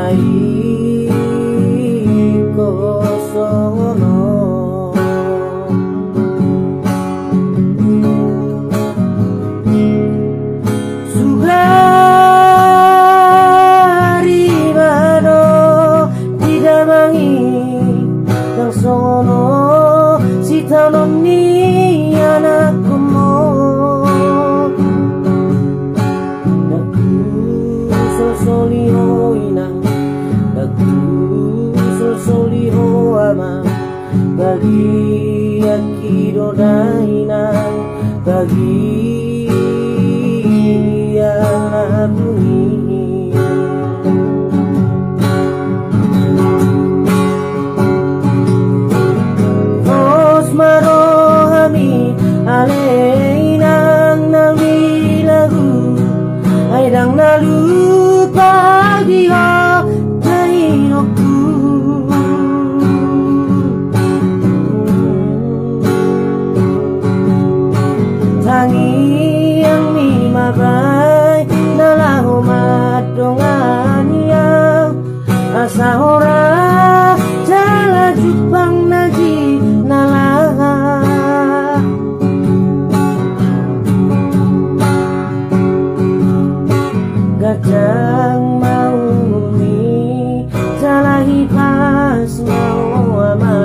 Rai kosono Sugari mano didamangi nang sono si tanoni anakku mo soliho ina aku soliho ama bagi akido daina bagi yang bumi os marohami aleinang nami lagu aidang nalu dia tainoku tangi yang mimabai nalahu madongania asa ora jala jupang naji nalaha gadang pas mau ama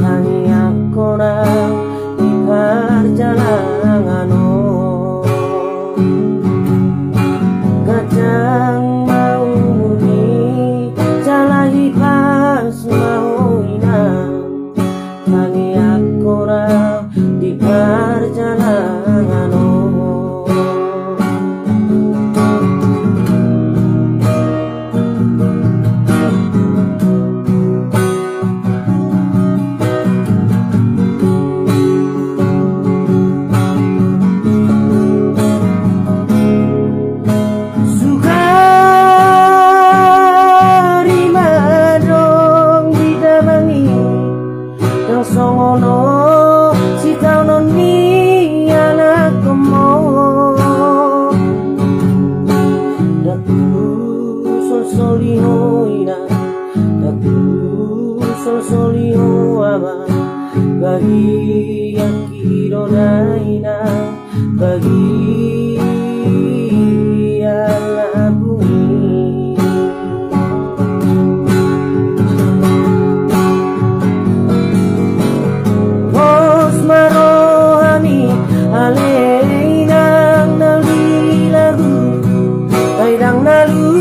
tangi akora di perjalanan kadang mau muni jalahi pas mau ina tangi akora di perjalanan songono si tanoni anakku mo daku soliho ina daku soliho ama bagi akido daina bagi yang bumi aleinang nali lagu aidang nalu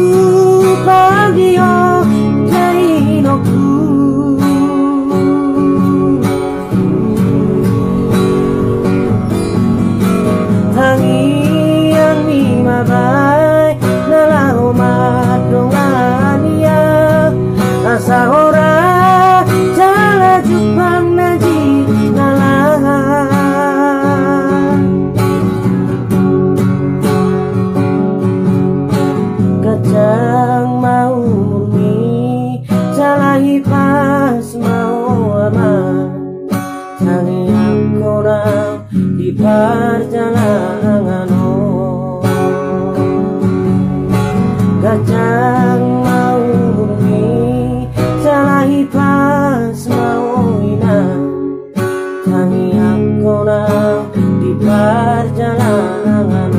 pagio jainoku tangi yang mimabai nalahu madongania asa ora jala jupang naji nalaha kadang mau murni jalahi pas mau ama tangi akora di perjalanan kadang mau murni jalahi pas mau ina tangi akora di perjalanan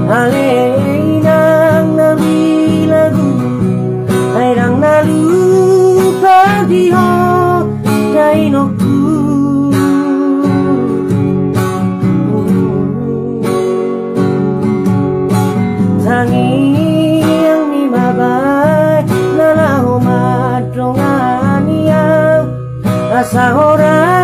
aleinang nami lagu aidang nalu pagio kainoku tangi yang mimabai nalahu madongania asa ora